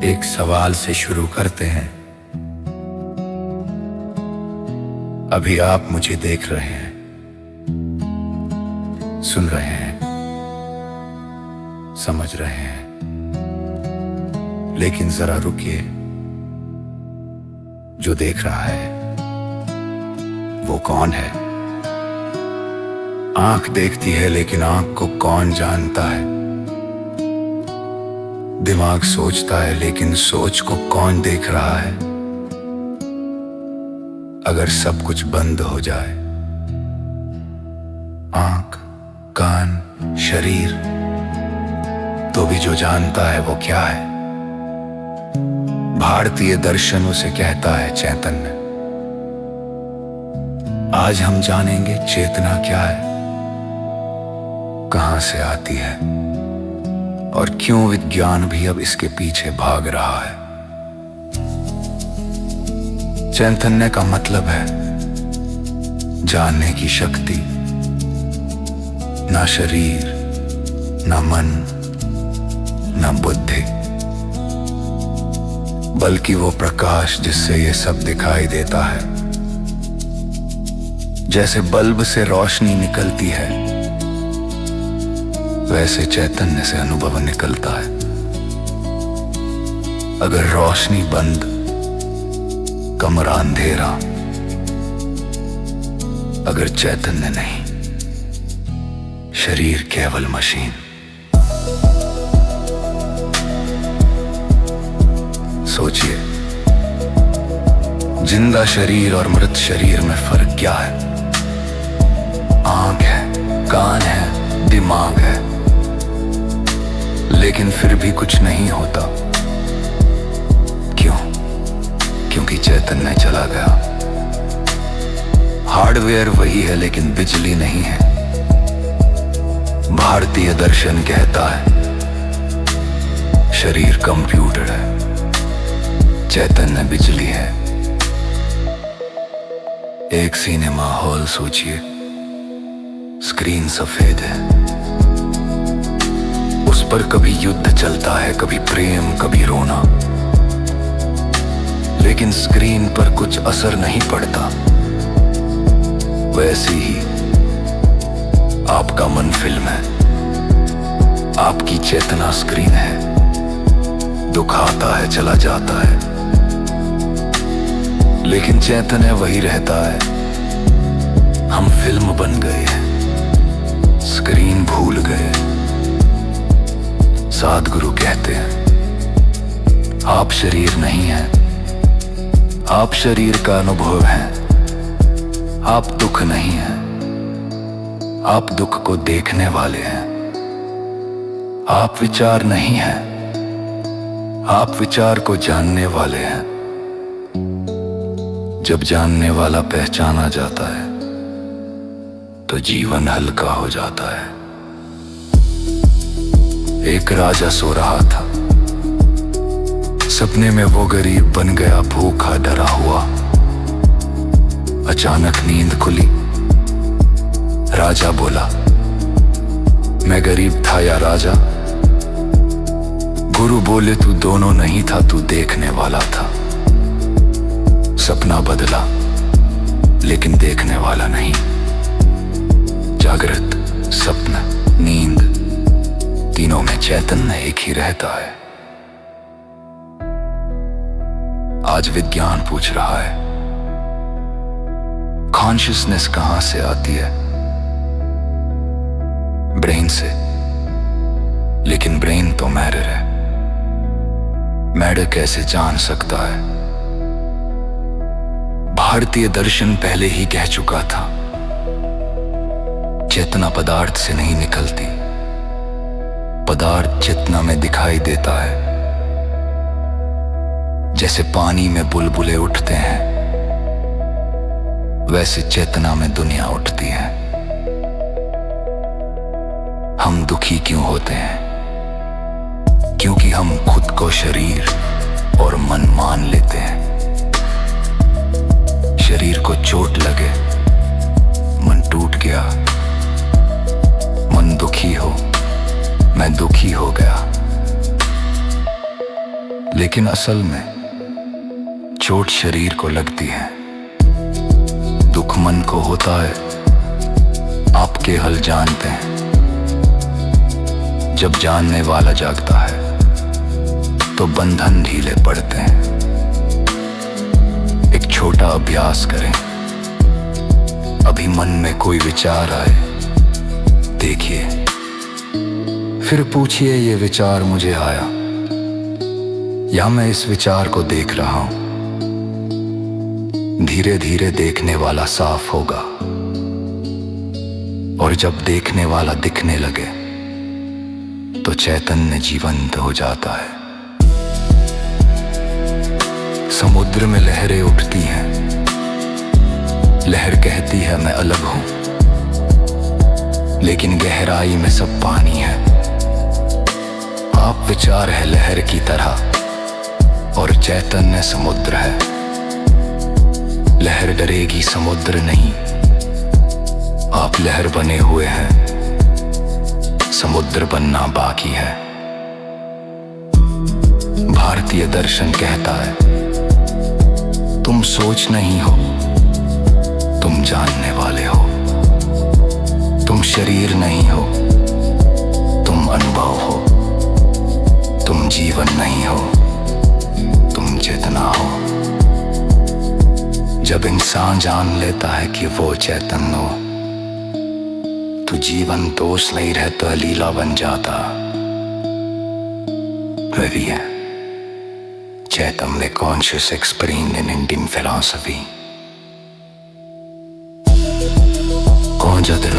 एक सवाल से शुरू करते हैं। अभी आप मुझे देख रहे हैं, सुन रहे हैं, समझ रहे हैं, लेकिन जरा रुकिए। जो देख रहा है वो कौन है? आंख देखती है, लेकिन आंख को कौन जानता है? दिमाग सोचता है, लेकिन सोच को कौन देख रहा है? अगर सब कुछ बंद हो जाए, आंख, कान, शरीर, तो भी जो जानता है वो क्या है? भारतीय दर्शन उसे कहता है चैतन्य। आज हम जानेंगे चेतना क्या है, कहां से आती है, और क्यों विज्ञान भी अब इसके पीछे भाग रहा है। चैतन्य का मतलब है जानने की शक्ति, ना शरीर, ना मन, ना बुद्धि, बल्कि वो प्रकाश जिससे ये सब दिखाई देता है। जैसे बल्ब से रोशनी निकलती है, वैसे चैतन्य से अनुभव निकलता है। अगर रोशनी बंद, कमरा अंधेरा, अगर चैतन्य नहीं, शरीर केवल मशीन। सोचिए, जिंदा शरीर और मृत शरीर में फर्क क्या है? आंख है, कान है, दिमाग है, लेकिन फिर भी कुछ नहीं होता। क्यों? क्योंकि चैतन्य चला गया। हार्डवेयर वही है, लेकिन बिजली नहीं है। भारतीय दर्शन कहता है शरीर कंप्यूटर है, चैतन्य बिजली है। एक सिनेमा हॉल सोचिए, स्क्रीन सफेद है, उस पर कभी युद्ध चलता है, कभी प्रेम, कभी रोना, लेकिन स्क्रीन पर कुछ असर नहीं पड़ता। वैसे ही आपका मन फिल्म है, आपकी चेतना स्क्रीन है। दुख आता है, चला जाता है, लेकिन चैतन्य वही रहता है। हम फिल्म बन गए हैं, स्क्रीन भूल गए। सद्गुरु कहते हैं आप शरीर नहीं हैं, आप शरीर का अनुभव हैं। आप दुख नहीं हैं, आप दुख को देखने वाले हैं। आप विचार नहीं हैं, आप विचार को जानने वाले हैं। जब जानने वाला पहचाना जाता है, तो जीवन हल्का हो जाता है। एक राजा सो रहा था, सपने में वो गरीब बन गया, भूखा डरा हुआ। अचानक नींद खुली, राजा बोला, मैं गरीब था या राजा? गुरु बोले, तू दोनों नहीं था, तू देखने वाला था। सपना बदला, लेकिन देखने वाला नहीं। जागृत, सपना, नींद, तीनों में चैतन्य एक ही रहता है। आज विज्ञान पूछ रहा है, कॉन्शियसनेस कहां से आती है? ब्रेन से, लेकिन ब्रेन तो मैटर है। मैटर कैसे जान सकता है? भारतीय दर्शन पहले ही कह चुका था, चेतना पदार्थ से नहीं निकलती, पदार्थ चेतना में दिखाई देता है। जैसे पानी में बुलबुले उठते हैं, वैसे चेतना में दुनिया उठती है। हम दुखी क्यों होते हैं? क्योंकि हम खुद को शरीर और मन मान लेते हैं। शरीर को चोट लगे, मन टूट गया, मन दुखी हो, मैं दुखी हो गया। लेकिन असल में चोट शरीर को लगती है, दुख मन को होता है। आपके हल जानते हैं। जब जानने वाला जागता है तो बंधन ढीले पड़ते हैं। एक छोटा अभ्यास करें। अभी मन में कोई विचार आए, देखिए, फिर पूछिए ये विचार मुझे आया या मैं इस विचार को देख रहा हूं। धीरे धीरे देखने वाला साफ होगा, और जब देखने वाला दिखने लगे तो चैतन्य जीवंत हो जाता है। समुद्र में लहरें उठती हैं, लहर कहती है मैं अलग हूं, लेकिन गहराई में सब पानी है। आप विचार है लहर की तरह और चैतन्य समुद्र है। लहर डरेगी, समुद्र नहीं। आप लहर बने हुए हैं, समुद्र बनना बाकी है। भारतीय दर्शन कहता है, तुम सोच नहीं हो, तुम जानने वाले हो। तुम शरीर नहीं हो, तुम अनुभव हो। तुम जीवन नहीं हो, तुम चेतना हो। जब इंसान जान लेता है कि वो चैतन्य हो, तो जीवन दोष नहीं रहता, लीला बन जाता। वही है चैतन्य conscious explained in Indian philosophy. कौन